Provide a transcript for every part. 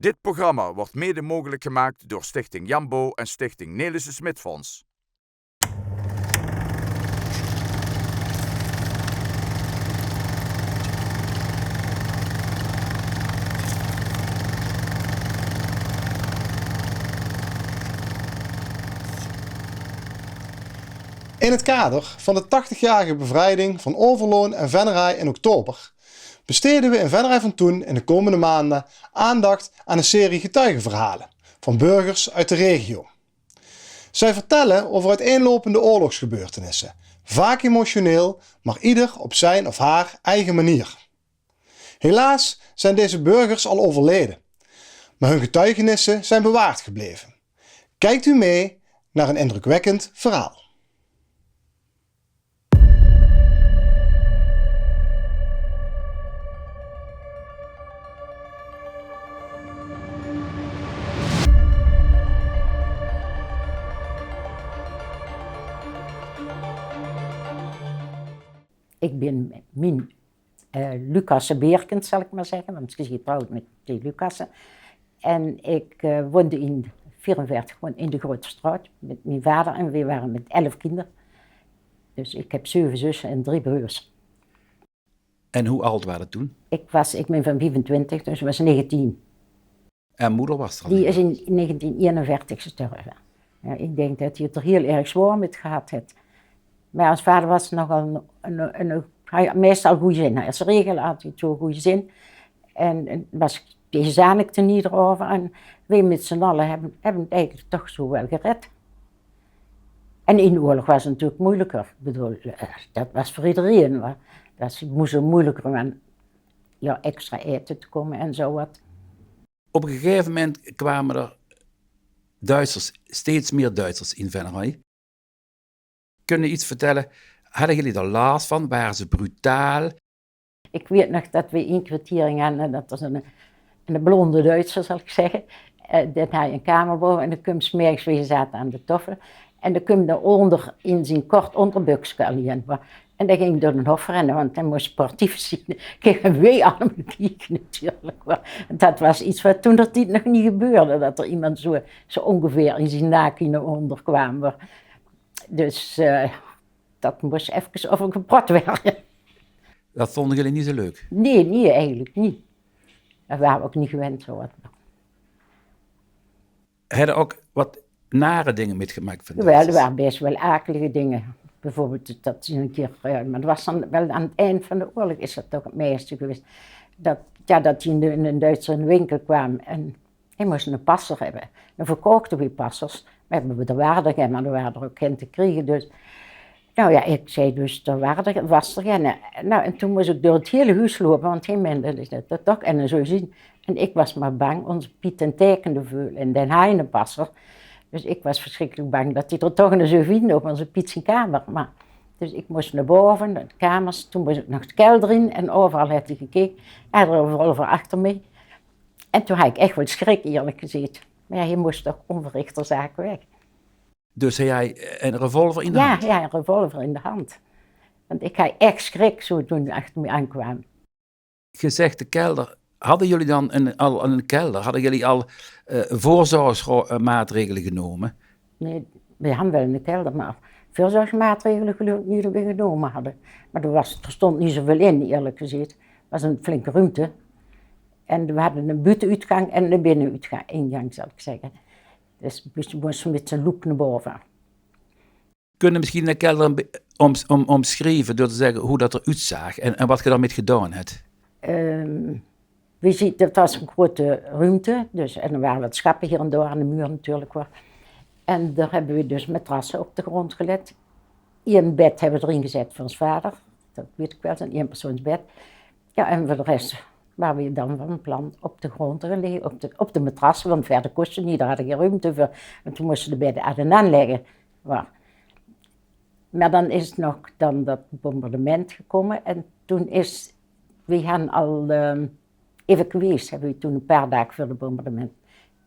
Dit programma wordt mede mogelijk gemaakt door Stichting Jambo en Stichting Nelissen Smit Fonds. In het kader van de 80-jarige bevrijding van Overloon en Venray in oktober besteden we in Venray van Toen in de komende maanden aandacht aan een serie getuigenverhalen van burgers uit de regio. Zij vertellen over uiteenlopende oorlogsgebeurtenissen, vaak emotioneel, maar ieder op zijn of haar eigen manier. Helaas zijn deze burgers al overleden, maar hun getuigenissen zijn bewaard gebleven. Kijkt u mee naar een indrukwekkend verhaal. Ik ben Mien Lucassen Beerkens, zal ik maar zeggen, want ze is getrouwd met die Lucassen. En ik woonde in 44 in de Grote Straat met mijn vader en we waren met 11 kinderen. Dus ik heb 7 zussen en 3 broers. En hoe oud waren het toen? Ik ben van 25, dus ik was 19. En moeder was er al? Die is in 1941 gestorven. Ja, ik denk dat hij het er heel erg zwaar met gehad heeft. Maar als vader was nogal hij had meestal goede zin. Als regel had hij zo'n goede zin. En was deze zanikte niet erover. En wij met z'n allen hebben het eigenlijk toch zo wel gered. En in de oorlog was het natuurlijk moeilijker. Ik bedoel, dat was voor iedereen. Maar dat moest er moeilijker om extra eten te komen en zo wat. Op een gegeven moment kwamen er Duitsers, steeds meer Duitsers in Venray. Kunnen iets vertellen? Hadden jullie er last van? Waren ze brutaal? Ik weet nog dat we een kwartiering hadden, dat was een blonde Duitser, zal ik zeggen. Dat hij een kamer boven en dan kwam 's middags, we zaten aan de tafel. En dan kwam daaronder in zijn kort onderbuksje alleen. En dan ging hij door een hof rennen, want hij moest sportief zien. Kregen wij allemaal kijken natuurlijk. Dat was iets wat toen dat nog niet gebeurde, dat er iemand zo ongeveer in zijn naken onder kwam. Dus dat moest even over gepraat werden. Dat vonden jullie niet zo leuk? Nee, eigenlijk niet. Dat waren we ook niet gewend zo wat. Hadden ook wat nare dingen metgemaakt van Wel, er waren best wel akelige dingen. Bijvoorbeeld dat ze een keer, maar dat was dan wel aan het eind van de oorlog is dat toch het meeste geweest. Dat hij in een Duitser in de winkel kwam en hij moest een passer hebben. Dan verkochten we passers, maar we de waarde geen, maar er waren er ook geen te krijgen. Dus, nou ja, ik zei dus, was er geen. Nou, en toen moest ik door het hele huis lopen, want hij meende dat toch en zo zien. En ik was maar bang, onze Piet en tekende veel en Den Heine passer. Dus ik was verschrikkelijk bang dat hij er toch een zou vinden op onze Piet zijn kamer. Maar, dus ik moest naar boven, naar de kamers, toen moest ik nog de kelder in en overal had hij gekeken. Hij had er overal voor achter mij. En toen had ik echt wel schrik, eerlijk gezegd. Maar ja, je moest toch onverrichter zaak weg. Dus had jij een revolver in de hand? Ja, een revolver in de hand. Want ik had echt schrik zo toen hij achter me aankwam. Je zegt de kelder. Hadden jullie dan al een kelder? Hadden jullie al voorzorgsmaatregelen genomen? Nee, we hadden wel een kelder, maar voorzorgsmaatregelen geloof ik niet dat we genomen hadden. Maar er stond niet zoveel in, eerlijk gezegd. Het was een flinke ruimte. En we hadden een buitenuitgang en een binnenuitgang, ingang zal ik zeggen. Dus we moesten met z'n loep naar boven. Kunnen misschien de kelder omschrijven door te zeggen hoe dat eruit zag en wat je daarmee gedaan hebt? We zien, dat was een grote ruimte, dus, en er waren wat schappen hier en daar aan de muur natuurlijk. En daar hebben we dus matrassen op de grond gelegd. 1 bed hebben we erin gezet voor ons vader, dat weet ik wel, een 1-persoonsbed. Ja, en voor de rest waren we dan van plan op de grond te liggen, op de matrassen, want verder kostte niet, daar hadden we geen ruimte voor. En toen moesten de bedden aan leggen. Maar dan is nog dat bombardement gekomen en toen we gaan al evacuees, hebben we toen een paar dagen voor het bombardement.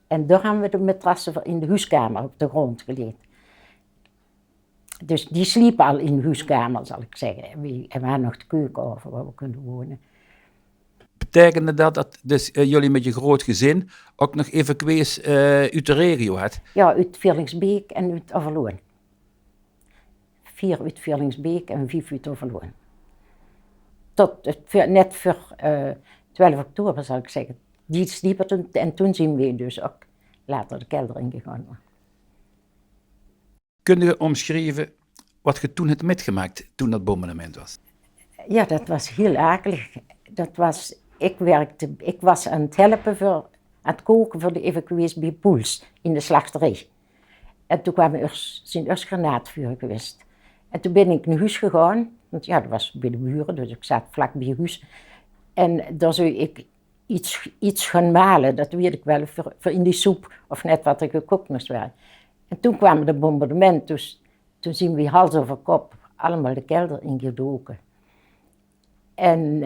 En daar hebben we de matrassen in de huiskamer op de grond gelegd. Dus die sliepen al in de huiskamer, zal ik zeggen. En we hadden nog de keuken over waar we kunnen wonen. Betekende dat dus, jullie met je groot gezin ook nog evacuees uit de regio had? Ja, uit Vierlingsbeek en uit Overloon. 4 uit Vierlingsbeek en 5 uit Overloon. Net voor 12 oktober zal ik zeggen. Iets dieper en toen zijn we dus ook later de kelder ingegaan. Kun je omschrijven wat je toen hebt metgemaakt toen dat bombardement was? Ja, dat was heel akelig. Ik was aan het helpen aan het koken voor de evacuees bij Poels in de slachterij. En toen zijn er granaatvuur geweest. En toen ben ik naar huis gegaan, want ja, dat was bij de buren, dus ik zat vlak bij huis. En daar zou ik iets gaan malen, dat weet ik wel, voor in die soep of net wat er gekookt moest worden. En toen kwam het bombardement, dus toen zijn we hals over kop allemaal de kelder ingedoken. En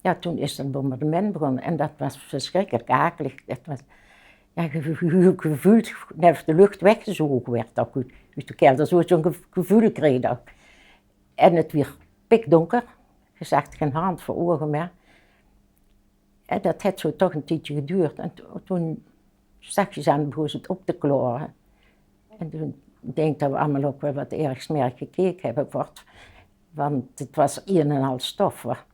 ja, toen is het bombardement begonnen en dat was verschrikkelijk akelig. Dat was, ja, je voelt net de lucht weggezogen werd ook uit de kelder, zo'n gevoel kreeg ik ook. En het werd pikdonker, je zag geen hand voor ogen meer. En dat heeft zo toch een tijdje geduurd en toen zachtjes aan begon het op te kloren. En toen denk ik dat we allemaal ook wel wat erg smerig gekeken hebben, want het was een en al stof. Hoor.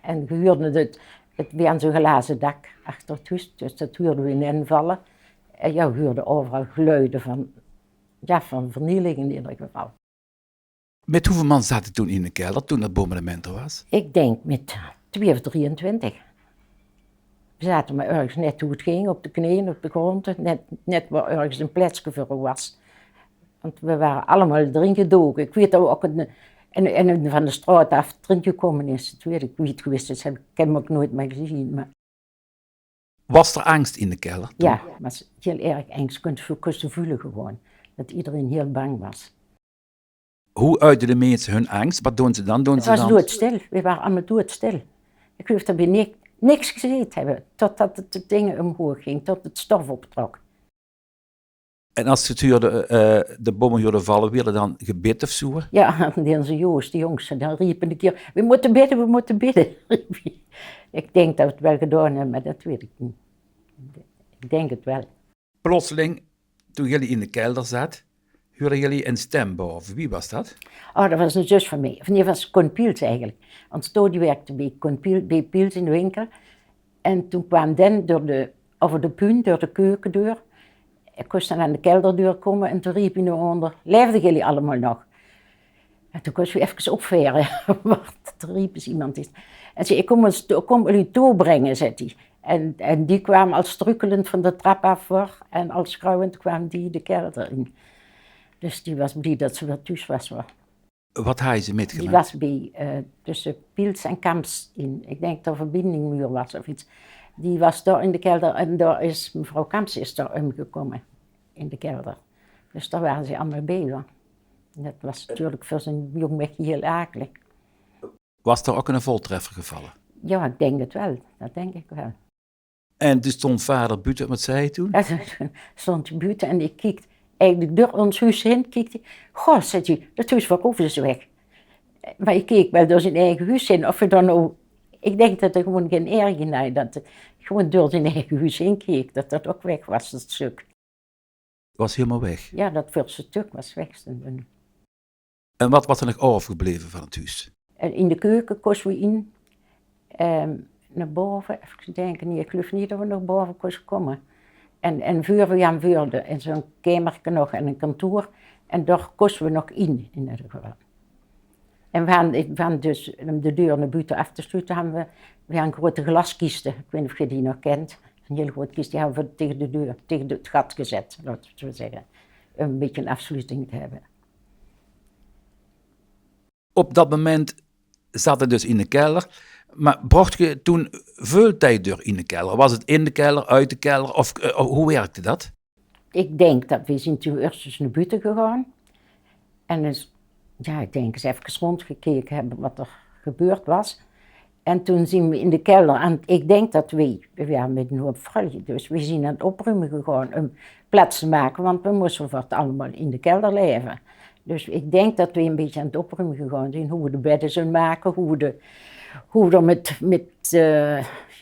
En je hoorde het weer aan zo'n glazen dak achter het huis, dus dat hoorden we invallen. En ja, we hoorden overal geluiden van vernieling in ieder geval. Met hoeveel man zaten toen in de kelder toen dat bombardement er was? Ik denk met 2 of 23. We zaten maar ergens net hoe het ging, op de knieën, op de grond, net waar ergens een plaatsje voor was. Want we waren allemaal erin gedoken. Ik weet dat we ook en van de straat af erin gekomen is. Dat weet ik niet geweest, dus ik heb hem ook nooit meer gezien. Maar... Was er angst in de kelder? Toen? Ja, het was heel erg angst. Je kon ze voelen gewoon, dat iedereen heel bang was. Hoe uiten de mensen hun angst? Wat doen ze dan? Het was doodstil, we waren allemaal doodstil. Ik geloof dat we niks gezien hebben, totdat het de dingen omhoog ging, tot het stof optrok. En als ze de bommen hoorden vallen, werden dan gebid of zo? Ja, onze Joost, de jongste, dan riepen een keer, we moeten bidden, we moeten bidden. Ik denk dat we het wel gedaan hebben, maar dat weet ik niet. Ik denk het wel. Plotseling, toen jullie in de kelder zaten, hoorden jullie een stem boven. Wie was dat? Oh, dat was een zus van mij. Die was Con Piels eigenlijk. Ons die werkte bij Piels in de winkel. En toen kwam Dan over de puin, door de keukendeur. Ik moest dan aan de kelderdeur komen en toen riep hij nog onder, leefden jullie allemaal nog? En toen kon je even opveren, want er riep eens iemand is. En zei, ik kom jullie doorbrengen, zei hij. En die kwam al struikelend van de trap af voor en al schreeuwend kwam die de kelder in. Dus die was blij dat ze weer thuis was. Hoor. Wat had je ze metgemaakt? Die was bij, tussen Piels en Kamps in, ik denk dat er een verbindingmuur was of iets. Die was daar in de kelder en daar is mevrouw Kamps is daar omgekomen in de kelder. Dus daar waren ze allemaal bij. Hoor. Dat was natuurlijk voor zo'n jong mechje heel akelig. Was er ook een voltreffer gevallen? Ja, ik denk het wel. Dat denk ik wel. En toen stond vader buiten, wat zei hij toen? Ja, toen stond hij buiten en ik keek eigenlijk door ons huis heen. Keek hij, goh, zei hij, dat huis verkopen ze weg. Maar ik keek wel door zijn eigen huis heen of hij dan nou... Ik denk dat er gewoon geen erg in had, dat hij gewoon door zijn eigen huis heen keek, dat dat ook weg was, dat stuk. Was helemaal weg? Ja, dat eerste stuk was weg. En wat was er nog overgebleven van het huis? En in de keuken kozen we in, naar boven, even denken, nee, ik geloof niet dat we nog boven konden komen. En vuur we aan vuurde, en zo'n kamertje nog en een kantoor, en daar kozen we nog in ieder geval. En we hadden dus, om de deur naar buiten af te sluiten, hebben we een grote glaskisten. Ik weet niet of je die nog kent. Een hele grote kist, die hebben we tegen de deur, tegen het gat gezet, laten we het zo zeggen. Om een beetje een afsluiting te hebben. Op dat moment zat hij dus in de kelder. Maar bracht je toen veel tijd door in de kelder? Was het in de kelder, uit de kelder? Of hoe werkte dat? Ik denk dat we zijn toen eerst eens naar buiten gegaan. En dus, ja, ik denk eens even rondgekeken hebben wat er gebeurd was. En toen zijn we in de kelder aan, ik denk dat we waren met een hoop vrouwen, dus we zijn aan het opruimen gegaan om plaats te maken, want we moesten voor het allemaal in de kelder leven. Dus ik denk dat we een beetje aan het opruimen gegaan zijn, hoe we de bedden zouden maken, hoe hoe we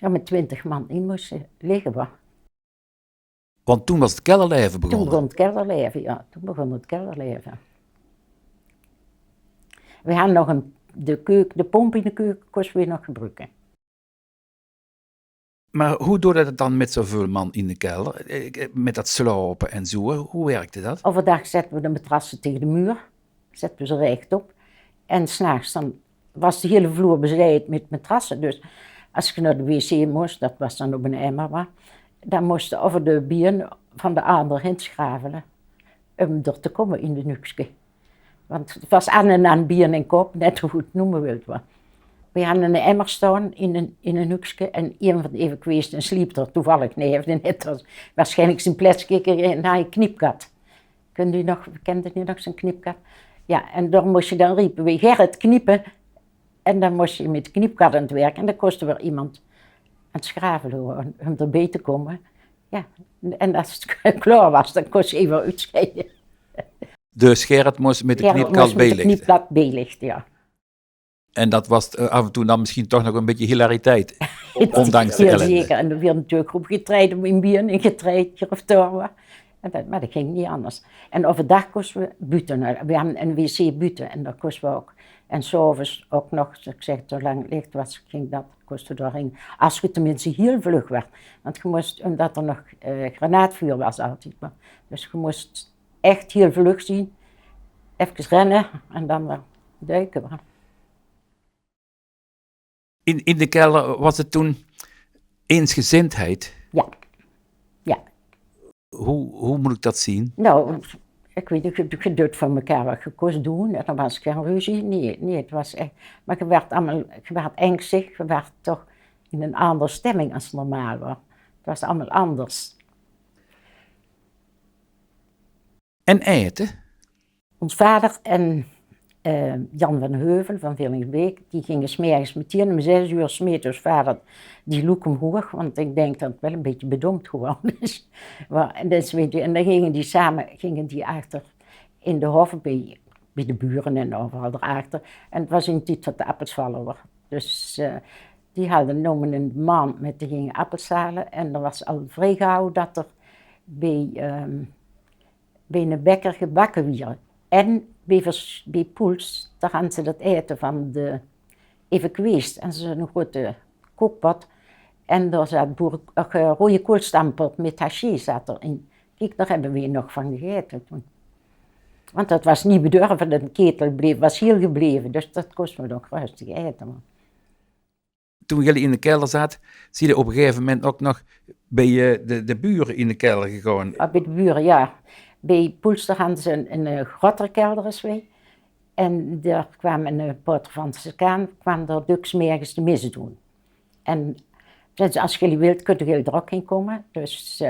er met 20 man in moesten liggen. Wa. Want toen was het kelderleven Toen begonnen. begon het kelderleven, ja. Toen begon het kelderleven. We hadden nog de pomp in de keuken kosten we nog gebruiken. Maar hoe doe je dat dan met zoveel man in de kelder? Met dat slopen en zo, hoe werkte dat? Overdag zetten we de matrassen tegen de muur, zetten we ze rechtop. En 's nachts dan was de hele vloer bezaaid met matrassen. Dus als je naar de wc moest, dat was dan op een emmer, dan moest je over de bieren van de ander heen schavelen om er te komen in de nukske. Want het was aan en aan bier en kop, net hoe het noemen wilt. We hadden een emmer staan in een hoekje en een van de evacueesten sliep er toevallig neer. Net was waarschijnlijk zijn plastic naar een knipkat. Kent u nog zo'n knipkat? Ja, en daar moest je dan riepen we Gerrit knippen. En dan moest je met de knipkat aan het werk en dan kostte weer iemand aan het schravelen om erbij te komen. Ja, en als het klaar was, dan kost je even uitscheiden. Dus Gerrit moest met de knipkat Met de bijlichten. knipkat bijlichten, ja. En dat was af en toe dan misschien toch nog een beetje hilariteit. Ondanks de Heel ellende. zeker. En er werd natuurlijk groep getreden in bier en getreden of daar. Maar dat ging niet anders. En overdag kosten we buiten. We hadden een wc buiten en daar kosten we ook. En s'avonds ook nog, ik zeg, zolang het licht was, ging dat, kostte daarin. Als je tenminste heel vlug werd. Want je moest, omdat er nog granaatvuur was altijd. Dus je moest echt heel vlug zien. Even rennen en dan weer duiken. In de kelder was het toen eensgezindheid. Ja. Ja. Hoe moet ik dat zien? Nou, ik weet niet, je doet van elkaar wat je kost doen. En dan was geen ruzie. Nee, het was echt. Maar je werd angstig, je werd toch in een andere stemming als normaal was. Het was allemaal anders. En eten? Ons vader en Jan van Heuvel van Villingsbeek, die gingen 's middags met hier om 6 uur smeet ons vader die loek omhoog, want ik denk dat het wel een beetje bedompt geworden is. En dan gingen die achter in de hof bij de buren en overal erachter. En het was in de tijd dat de appels vallen waren. Dus die hadden nomen een man met die gingen appels halen en er was al vrij gauw dat er bij een bakker gebakken werd. En bij Poels, daar hadden ze dat eten van de evacuees. En ze een grote kookpot. En daar zat rode koolstampot met haché zat erin. Kijk, daar hebben we nog van gegeten toen. Want dat was niet bedurven, dat een ketel was heel gebleven. Dus dat kost me nog rustig eten. Man. Toen jullie in de kelder zaten, zie je op een gegeven moment ook nog bij de buren in de kelder gegaan. Bij de buren, ja. Bij Poelster hadden ze een grotere kelder als wij. En daar kwam een poter van de kaan, kwam daar duks mergens de missen doen. En als jullie wilt, kunnen jullie er ook in komen. Dus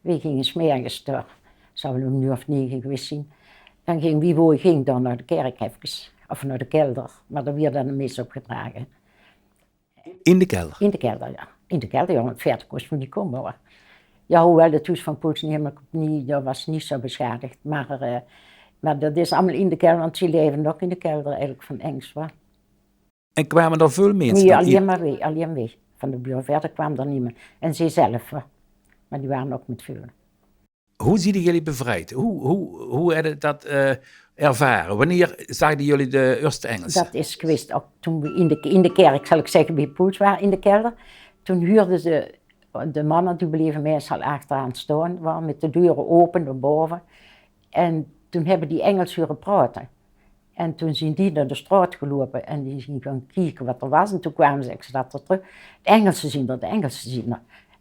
wij gingen 's mergens daar, zouden we om 9 geweest zijn. Dan ging dan naar de kerk even, of naar de kelder. Maar daar werd dan een mis opgedragen. In de kelder? In de kelder, ja. In de kelder, ja, want verder kost we niet komen hoor. Ja, hoewel het huis van Poels dat was niet zo beschadigd. Maar dat is allemaal in de kelder, want ze leven ook in de kelder eigenlijk van angst. Hoor. En kwamen er veel mensen? Nee, alleen wij. Van de buren verder kwam er niemand. En zij zelf, hoor. Maar die waren ook met veel. Hoe zien jullie bevrijd? Hoe hebben dat ervaren? Wanneer zagen jullie de eerste Engelsen? Dat is geweest ook toen we in de kerk, zal ik zeggen, bij Poels waren in de kelder. Toen huurden ze de mannen, die bleven meestal achteraan staan, waren met de deuren open naar boven. En toen hebben die Engelsen horen praten. En toen zijn die naar de straat gelopen en die zijn gaan kijken wat er was. En toen kwamen ze dat er terug. De Engelsen zien er.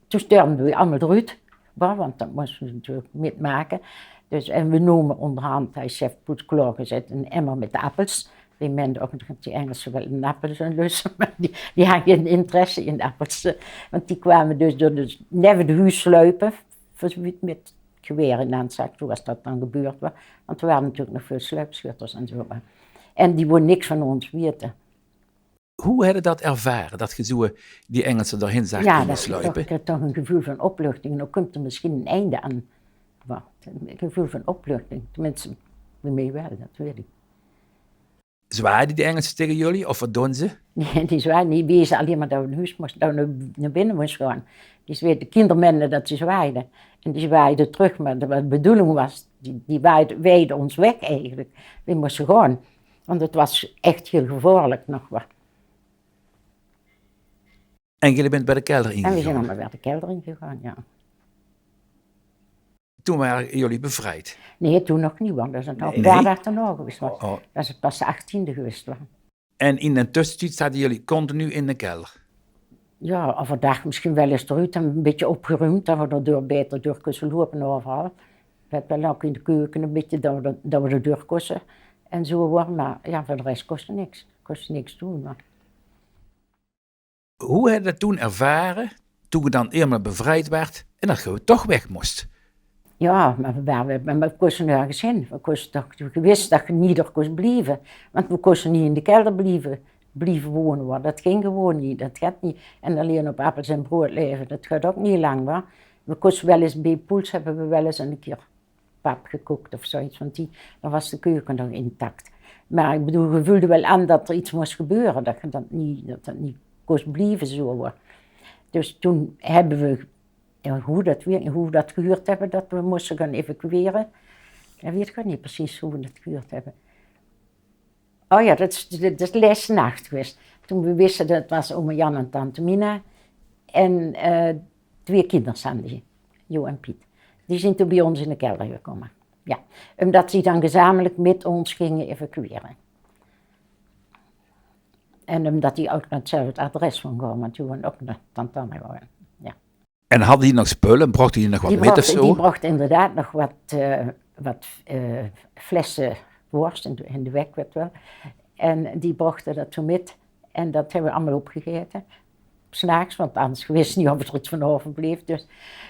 Toen stormden we allemaal eruit, want dat moesten we natuurlijk metmaken. Dus, en we noemen onderhand, hij chef Poets klaargezet, een emmer met appels. Die menden ook die Engelsen wel een appels en lussen, maar die hadden geen interesse in appels. Want die kwamen dus door neven de huis sluipen, met geweren in de zak, toen was dat dan gebeurd. Want er waren natuurlijk nog veel sluipschutters en zo. En die wouden niks van ons weten. Hoe heb je dat ervaren, dat je zo die Engelsen daarheen zag ja, sluipen? Ik had toch een gevoel van opluchting. Nou komt er misschien een einde aan. Een gevoel van opluchting, tenminste bij mij wel, dat weet ik. Zwaaiden die Engelsen tegen jullie, of wat doen ze? Nee, die zwaaiden niet. Die wisten alleen maar dat we naar huis moesten, dat we naar binnen moesten gaan. Die zwaaiden, de kindermenden dat ze zwaaiden. En die zwaaiden terug, maar de bedoeling was, die weiden ons weg eigenlijk. We moesten gaan, want het was echt heel gevaarlijk nog wat. En jullie bent bij de kelder En we zijn ingegaan. allemaal weer de kelder ingegaan, ja. Toen waren jullie bevrijd. Nee, toen nog niet, want dat is een Nee. paar dagen daarna geweest. Was. Oh. Dat is pas de 18e geweest. Was. En in de tussentijd zaten jullie continu in de kelder. Ja, overdag misschien wel eens eruit en een beetje opgeruimd, dat we er beter door kunnen lopen overal. We hebben wel ook in de keuken een beetje dat we er door kosten en zo worden, maar ja, voor de rest kostte niks. Kostte niks doen. Maar. Hoe heb je dat toen ervaren, toen je dan eenmaal bevrijd werd en dat je toch weg moest? Ja, maar we kosten nergens heen. Je wist dat je niet er kon blijven, want we konden niet in de kelder blijven wonen. Hoor. Dat ging gewoon niet, dat gaat niet. En alleen op appels en brood leven, dat gaat ook niet lang. Hoor. We konden wel eens bij Poels hebben we wel eens een keer pap gekookt of zoiets, want dan was de keuken nog intact. Maar ik bedoel, we voelden wel aan dat er iets moest gebeuren, dat dat niet kon blijven zo. Hoor. Dus toen hebben we, hoe we dat gehuurd hebben, dat we moesten gaan evacueren, dat weet ik niet precies hoe we dat gehuurd hebben. Oh ja, dat is de laatste nacht geweest. Toen we wisten dat het was oma Jan en tante Mina en 2 kinders hadden die, Jo en Piet. Die zijn toen bij ons in de kelder gekomen. Ja, omdat die dan gezamenlijk met ons gingen evacueren. En omdat die ook naar hetzelfde adres van gaan, want die wonen ook naar tante Anna gewoon. Ja. En hadden die nog spullen? Brachten die nog wat met of zo? Die bracht inderdaad nog wat flessen worst in de weg, weet wel. En die brachten dat toen met. En dat hebben we allemaal opgegeten. 's Nachts, want anders wist niet of er iets van overbleef. Dus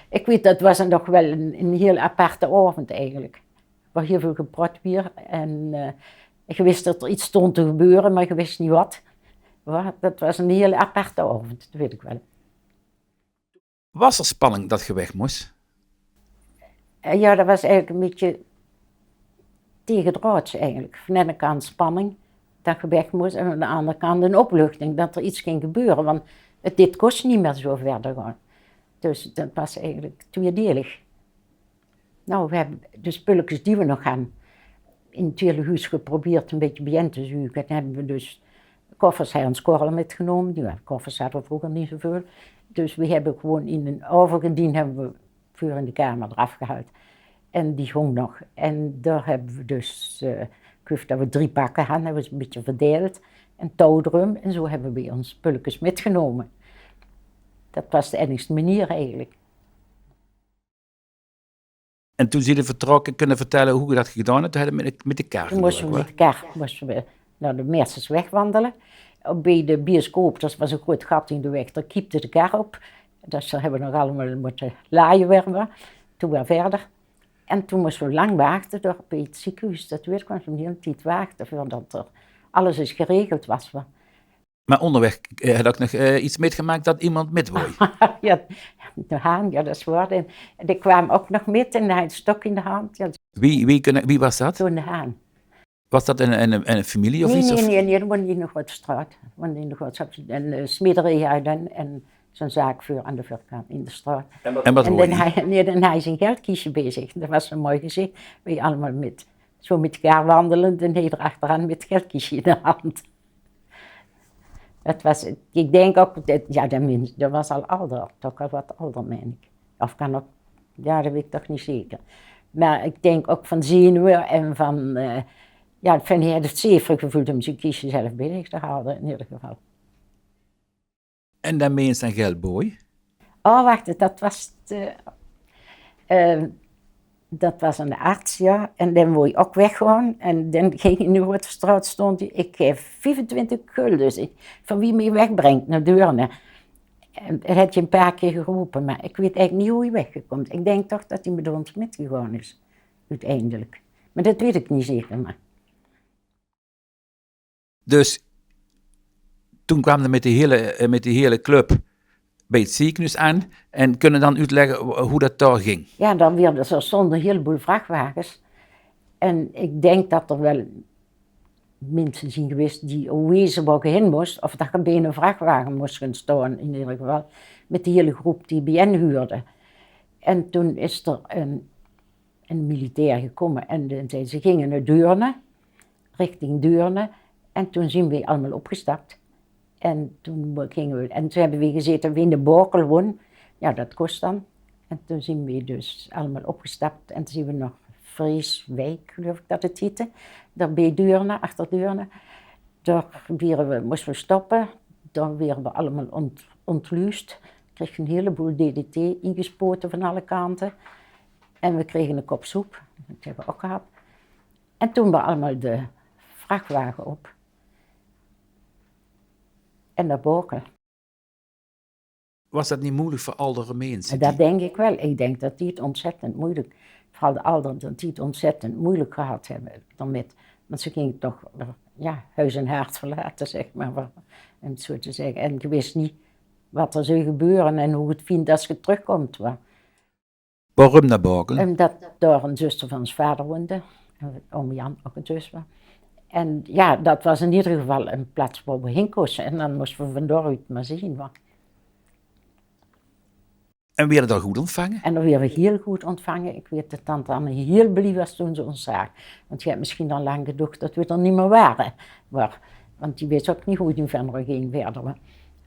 ik weet, dat was nog wel een heel aparte avond eigenlijk. Er was heel veel gepraat weer. En je wist dat er iets stond te gebeuren, maar je wist niet wat. Maar dat was een heel aparte avond, dat weet ik wel. Was er spanning dat je weg moest? Ja, dat was eigenlijk een beetje tegendraads eigenlijk. Van de ene kant spanning, dat je weg moest. En aan de andere kant een opluchting, dat er iets ging gebeuren. Want dit kost niet meer zo verder gaan. Dus dat was eigenlijk tweedelig. Nou, we hebben de spulletjes die we nog gaan in het hele huis geprobeerd een beetje bij te zoeken. Dan hebben we dus koffers en skorrel metgenomen. Die koffers hadden we vroeger niet zoveel. Dus we hebben gewoon in een overgedien hebben we vuur in de kamer eraf gehaald. En die hong nog. En daar hebben we dus, ik geloof dat we 3 pakken hadden, hebben we ze een beetje verdeeld. En touwdrum. En zo hebben we ons spulletjes metgenomen. Dat was de enigste manier eigenlijk. En toen ze vertrokken, kunnen vertellen hoe je dat gedaan hebt, toen hadden we met de kar. Toen moesten we met de kar naar de Meersens wegwandelen. Bij de bioscoop, dat was een groot gat in de weg, daar kiepte de kar op. Dus daar hebben we nog allemaal moeten laaien werken. Toen weer verder. En toen moesten we lang wachten door bij het ziekenhuis. Dat weet ik, want we een hele tijd wachten voordat er alles is geregeld was. Maar onderweg had ook nog iets meegemaakt dat iemand met wou. Ja, de haan, ja dat is waar. En die kwam ook nog met en hij had een stok in de hand. Ja, Wie was dat? zo'n haan. Was dat een familie of iets? Nee, dat woonde in de grote straat. Een smederij hadden en zo'n zaakvuur aan de voorkant in de straat. En wat En wou dan je? hij zijn geldkistje bezig. Dat was een mooi gezicht. We allemaal met elkaar wandelen en hij erachteraan met het geldkistje in de hand. Dat was, ik denk ook, dat was al ouder, toch al wat ouder, meen ik. Of kan ook, ja, dat weet ik toch niet zeker. Maar ik denk ook van zenuwen en van, van hij had het zeker gevoeld om zijn kistje zelf bezig te houden, in ieder geval. En daarmee is zijn geldboy. Oh, wacht, dat was een arts, ja. En dan wou je ook weggaan. En dan ging in de Grote Straat stond hij, ik geef 25 gulden van wie me wegbrengt naar Deurne. En dat had je een paar keer geroepen, maar ik weet eigenlijk niet hoe hij weggekomen is. Ik denk toch dat hij met ons metgegaan is, uiteindelijk. Maar dat weet ik niet zeker, maar. Dus toen kwam hij met die hele club bij het ziekenhuis aan en kunnen dan uitleggen hoe dat daar ging. Ja, er stonden een heleboel vrachtwagens. En ik denk dat er wel mensen zijn geweest die wezen waar je heen moest, of dat je bij een vrachtwagen moest gaan staan, in ieder geval, met de hele groep die BN huurde. En toen is er een militair gekomen en ze gingen naar Deurne, richting Deurne, en toen zijn we allemaal opgestapt. En toen hebben we gezeten in de Bokel wonen, ja dat kost dan. En toen zijn we dus allemaal opgestapt en toen zijn we nog Vreeswijk, geloof ik dat het heette, daar bij Deurne, achter Deurne. Daar moesten we stoppen, daar werden we allemaal ontluust. We kregen een heleboel DDT ingespoten van alle kanten. En we kregen een kop soep, dat hebben we ook gehad. En toen we allemaal de vrachtwagen op. En naar Bokel. Was dat niet moeilijk voor oudere mensen? Dat denk ik wel. Ik denk dat die het ontzettend moeilijk, vooral de ouderen, dat die het ontzettend moeilijk gehad hebben daarmee. Want ze gingen toch huis en haard verlaten, zeg maar, en zo te zeggen. En je wist niet wat er zou gebeuren en hoe het vindt als je terugkomt. Waarom naar Bokel? Omdat daar een zuster van ons vader woonde, en oom Jan ook een zus was. En ja, dat was in ieder geval een plaats waar we heen kozen. En dan moesten we van daaruit maar zien. En werden daar goed ontvangen? En dan werden we heel goed ontvangen. Ik weet dat tante Anne heel blij was toen ze ons zag. Want je hebt misschien al lang gedacht dat we er niet meer waren. Want die wist ook niet hoe het in Venray ging verder.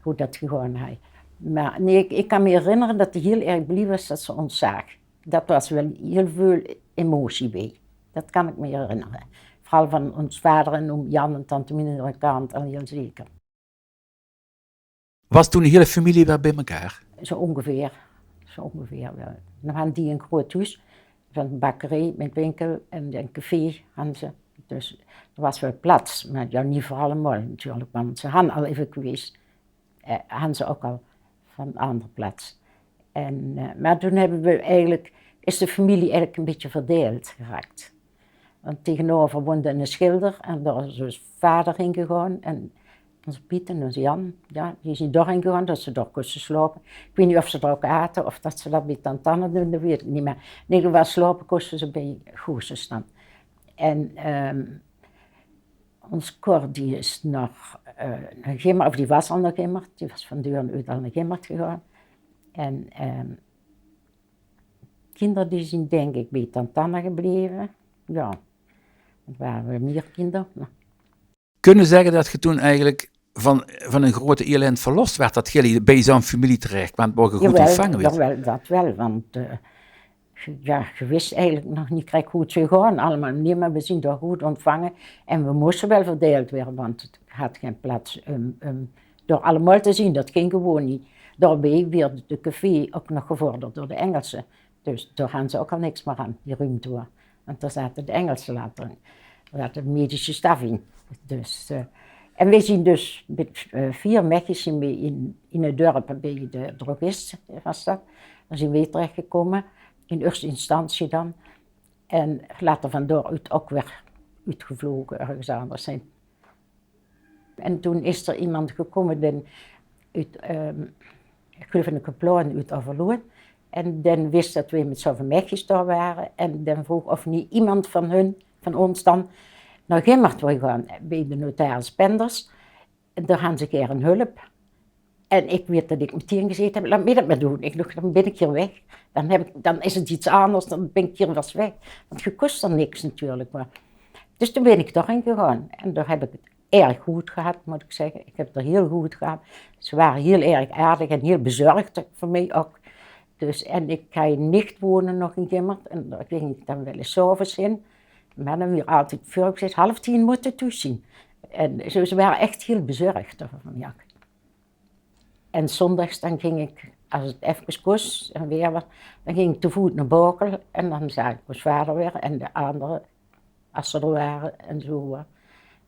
Hoe dat gegaan had. Maar nee, ik kan me herinneren dat hij heel erg blij was dat ze ons zag. Dat was wel heel veel emotie bij. Dat kan ik me herinneren. Vooral van ons vader en oom Jan en tante Mine kant al heel zeker. Was toen de hele familie weer bij elkaar? Zo ongeveer wel. Dan hadden die een groot huis, van een bakkerij met winkel en een café hadden ze. Dus er was wel plaats, maar ja, niet voor allemaal natuurlijk, want ze hadden al even geweest. Hadden ze ook al van een andere plaats. Maar toen is de familie eigenlijk een beetje verdeeld geraakt. Want tegenover woonde een schilder en daar is dus vader heen gegaan. En onze Piet en onze Jan, ja, die zijn doorheen gegaan, dat ze door kosten slopen. Ik weet niet of ze er ook aten of dat ze dat bij tante Anne doen, dat weet ik niet meer. In ieder geval slopen kosten ze bij Gooses dan. En ons Cor, die is nog naar Gimmert, of die was al naar Gimmert, die was van Deurne uit al naar Gimmert gegaan. En kinderen die zijn denk ik bij tante Anne gebleven, ja. Het waren meer kinderen. Kunnen zeggen dat je toen eigenlijk van een grote elend verlost werd, dat jullie bij zo'n familie terecht want waar je goed ontvangen werd? Jawel, dat wel, want je wist eigenlijk nog niet hoe het zou gaan allemaal. Nee, maar we zijn daar goed ontvangen en we moesten wel verdeeld worden, want het had geen plaats door allemaal te zien, dat ging gewoon niet. Daarbij werd de café ook nog gevorderd door de Engelsen, dus daar gaan ze ook al niks meer aan, die ruimte. Want daar zaten de Engelsen later in, daar zat de medische staf in. Dus, en we zijn dus met 4 meisjes in het dorp bij de drogist, was dat. Daar zijn we terechtgekomen, in eerste instantie dan. En later van daaruit ook weer uitgevlogen, ergens anders zijn. En toen is er iemand gekomen uit, ik geloof in een kaplaan uit Overloon. En dan wist dat we met zoveel meisjes daar waren. En dan vroeg of niet iemand van ons dan, naar Gimmert wil gaan, bij de notaris Penders. En daar gaan ze een keer een hulp. En ik weet dat ik meteen gezegd heb, laat mij dat maar doen. Ik dacht, dan ben ik hier weg. Dan is het iets anders, dan ben ik hier wel weg. Want je kost er niks natuurlijk. Maar. Dus toen ben ik daarheen gegaan. En daar heb ik het erg goed gehad, moet ik zeggen. Ik heb het er heel goed gehad. Ze waren heel erg aardig en heel bezorgd voor mij ook. Dus, en ik ga niet wonen nog in Gimmert. En daar ging ik dan wel eens 's avonds in. Maar dan weer altijd voor, ik zei, 9:30 moeten toezien. En ze waren echt heel bezorgd. Ja. En zondags dan ging ik, als het even kost en weer was, dan ging ik te voet naar Bokel. En dan zag ik mijn vader weer en de anderen, als ze er waren en zo.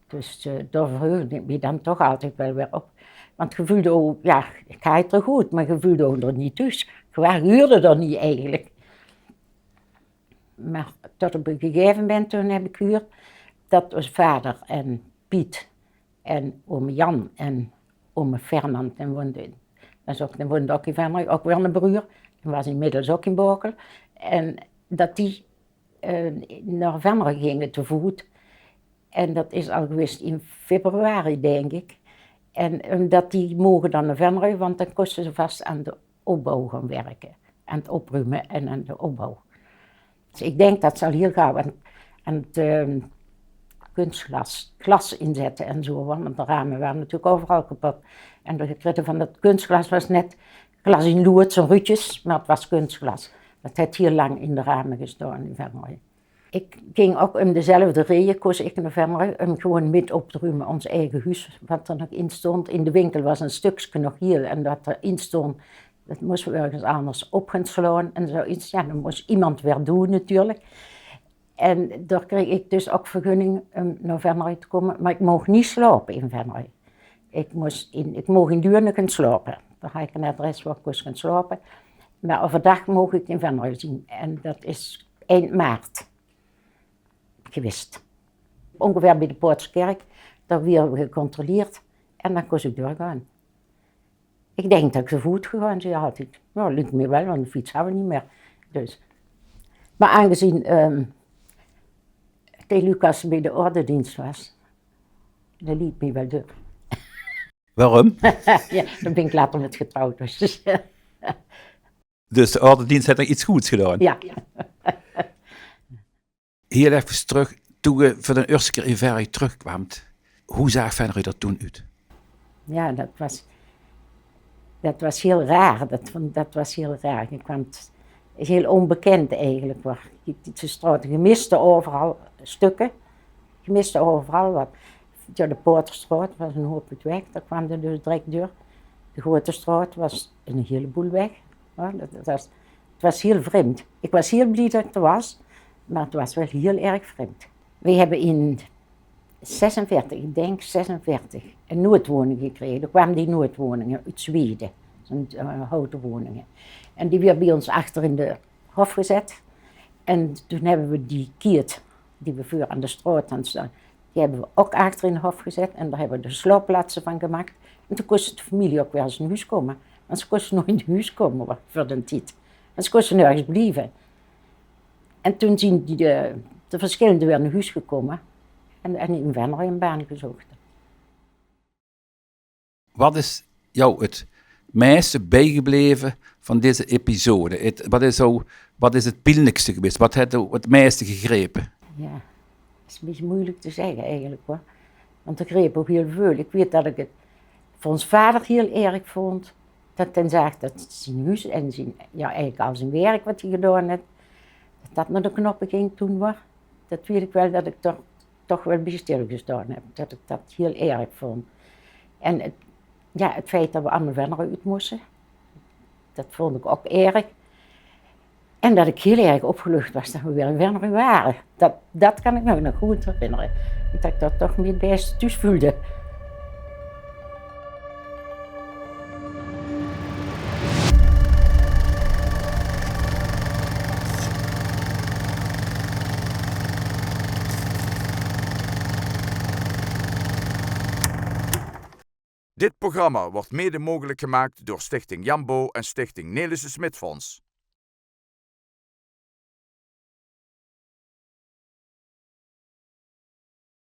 Dus daar verheugde ik me dan toch altijd wel weer op. Want je voelde ook, ja, ik ga het er goed, maar je voelde ook er niet thuis. Je huurde er niet eigenlijk. Maar tot op een gegeven moment toen heb ik gehuurd dat was vader en Piet en oom Jan en oom Fernand en woonde ook in Venray, ook weer een broer. Die was inmiddels ook in Bokel. En dat die naar Venray gingen te voet. En dat is al geweest in februari, denk ik. En dat die mogen dan naar Venray, want dan kosten ze vast aan de opbouw gaan werken. Aan het opruimen en aan de opbouw. Dus ik denk dat ze al heel gauw aan het glas inzetten en zo. Want de ramen waren natuurlijk overal kapot. En de gekritten van dat kunstglas was net glas in Loerts en Rutjes, maar het was kunstglas. Dat heeft heel lang in de ramen gestaan in Venray. Ik ging ook om dezelfde reden, koos ik naar Venray, om gewoon met op te ruimen ons eigen huis, wat er nog in stond. In de winkel was een stukje nog hier en wat erin stond, dat moesten we ergens anders op gaan slaan en zoiets. Ja, dat moest iemand weer doen natuurlijk. En daar kreeg ik dus ook vergunning om naar Venray te komen, maar ik mocht niet slapen in Venray. Ik mocht in Duurne gaan slapen. Daar had ik een adres waar ik kon gaan slapen. Maar overdag mocht ik in Venray zien en dat is eind maart geweest. Ongeveer bij de Poortskerk, daar werden we gecontroleerd en dan kon ik doorgaan. Ik denk dat ik te voet gegaan ben altijd. Nou, dat lukt me wel, want de fiets hadden we niet meer. Dus. Maar aangezien de Lucas bij de ordendienst was, dat liet me wel door. Waarom? Ja, dan ben ik later met getrouwd. Dus, Dus de ordendienst heeft er iets goeds gedaan. ja. Heel even terug, toen je voor de eerste keer in Venray terugkwam, hoe zag Venray er toen uit? Ja, dat was heel raar. Dat was heel raar. Ik kwam heel onbekend eigenlijk. De straten, je miste overal stukken. Je miste overal wat. Ja, de Poorterstraat was een hoop weg, daar kwam er dus direct door. De Grote Straat was een heleboel weg. Ja, het was heel vreemd. Ik was heel blij dat ik er was, maar het was wel heel erg vreemd. We hebben in 46, ik denk 46, een noodwoning gekregen. Er kwamen die noodwoningen uit Zweden, zo'n houten woningen. En die werden bij ons achter in de hof gezet. En toen hebben we die kiert, die we voor aan de straat aan staan, die hebben we ook achter in de hof gezet. En daar hebben we de slaapplaatsen van gemaakt. En toen kon de familie ook weer eens in huis komen. Want ze konden nog in huis komen voor de tijd. En ze konden nergens blijven. En toen zijn de verschillende weer naar huis gekomen. En in Venray een baan gezocht. Wat is jou het meeste bijgebleven van deze episode? Wat is het pijnlijkste geweest? Wat heeft jou het meeste gegrepen? Ja, dat is een beetje moeilijk te zeggen eigenlijk hoor. Want ik greep ook heel veel. Ik weet dat ik het voor ons vader heel erg vond. Dat hij zag dat zijn huis en eigenlijk al zijn werk wat hij gedaan had, dat naar de knoppen ging toen was. Dat weet ik wel dat ik toch wel bij stilgestaan heb. Dat ik dat heel erg vond. En het feit dat we allemaal Venray uit moesten, dat vond ik ook erg. En dat ik heel erg opgelucht was dat we weer in Venray waren. Dat kan ik me nog goed herinneren. Dat ik dat toch met best thuis voelde. Dit programma wordt mede mogelijk gemaakt door Stichting Jambo en Stichting Nelissen Smit Fonds.